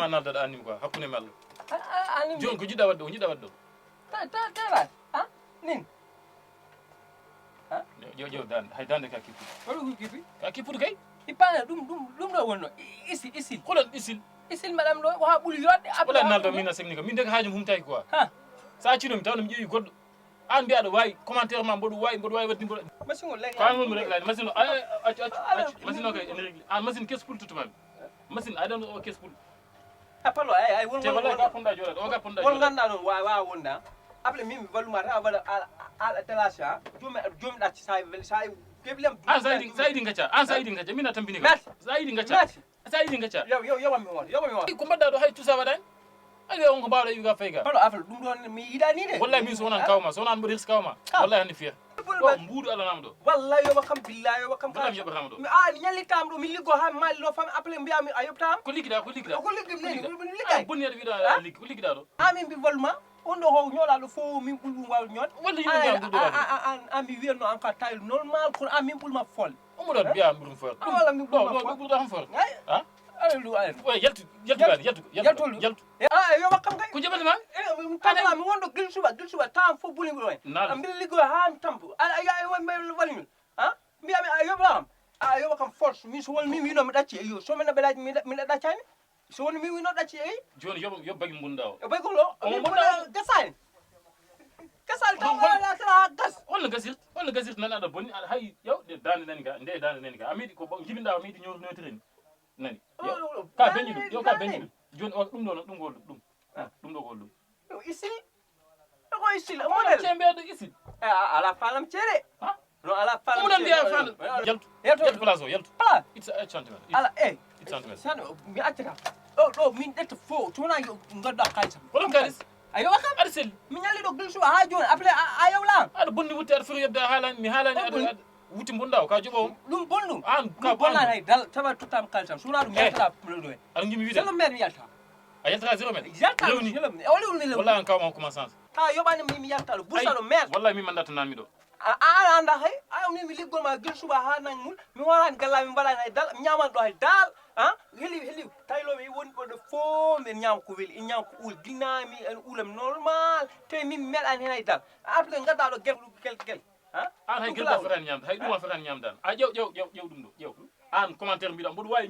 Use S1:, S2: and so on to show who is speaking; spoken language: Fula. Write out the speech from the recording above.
S1: ma nalda anim quoi hakune mel
S2: anim
S1: jon ko jida waddo
S2: ta ha nin ha
S1: yo dan hay dande ka kipu
S2: wala kipi
S1: ka kipu kay
S2: ipana dum do wonno isil
S1: xolan isil
S2: madame lo wa bul yodde
S1: wala naldo min asegni ko min de haajum humtay quoi
S2: ha
S1: sa ci dum tawnum jeeyi goddo an biado way commentaire ma bodu way waddi bodu
S2: machine o leg
S1: kan mo rek la machine machine kay en règle an machine kes pour tout machine I don't know kes pour
S2: apalo ay won
S1: wala ka ponda jora o ga ponda
S2: won ganda non wa wonda après min valuma ta wala ala telasha jom da ci say keblem
S1: saidi ngacha mina tambini ko saidi ngacha
S2: yo mi won
S1: ko mbadda do hay tusa wadan ay on ko baado yuga fayga
S2: palo afal dum don mi yidani de
S1: wallahi min sonan kawma sonan mo risk kawma wallahi handi fiya ko mbudu ala namdo
S2: wallahi yo bakam billahi yo bakam
S1: wallahi yo bakam do
S2: mi nyali tam do mi ligo ha mal lo fam après mbiya mi ayoptam
S1: ko ligida
S2: ne ligay
S1: bonne vida lig ko ligida do
S2: amin bi volma on do ho nyola do fo min bulu waw nyot
S1: walla yimbe do
S2: ami wierno en fait taille normal ko amin bulma fol
S1: o mo do biya mburum fort
S2: wala mi bulma
S1: do do ham fort ha
S2: alu ay
S1: way yaltu
S2: yo bakam kay
S1: ko jabal ma
S2: tala mi wondo gil suba tam fo buli do am bi ligo ha tampu ay way walni ha mbiya mi ayo blam ayo bakam force mi so wol mi wino mi dacci yo so men be mi daccani so woni mi wino dacci
S1: joni yo bagi mbunda o
S2: bay ko lo mbunda gasal taw wala tra gas
S1: wala gasir nan ada bonni hay yow de dande nani ga amidi ko jibinda amidi ñor no tren nani ka beñi joni o dum gol dum
S2: isil model
S1: cembe do isil
S2: ala falam cere
S1: ha
S2: no ala falam
S1: mo dan dia fan yaltu place o yaltu it's a sentiment
S2: ala
S1: it's sentiment
S2: sano mi ataka do min det fo tona yo ngadda kaysa
S1: wala garis
S2: ayo wakam
S1: arsel
S2: mi nyali do gil suba ha joni après ayo la
S1: ada bonni wutte ar furu yebda halani ada wuti mbunda ka jobo
S2: dum bondum
S1: an ka
S2: bona hay dal taba tutam kalsam suna dum yalta do
S1: ar ngimi wide
S2: selo mer yalta
S1: a yalta 0 men
S2: yalta wala
S1: wallahi an ka ma commençance
S2: ta yobani mi yalta do busalo mer
S1: wallahi mi mandata nan mi do
S2: anda hay ayo mi liggol ma gil suba ha nangul mi waran galla mi bala hay dal nyaman do hay dal ha heli taylo mi woni do fo men nyam ko weli nyam ko ul dinami en ulam normal te mi mel an hay dal après ngata do gel ha
S1: an hay gel da faran nyam hay duma faran nyam dan a jew dum do jew an commentaire mi do mbodu way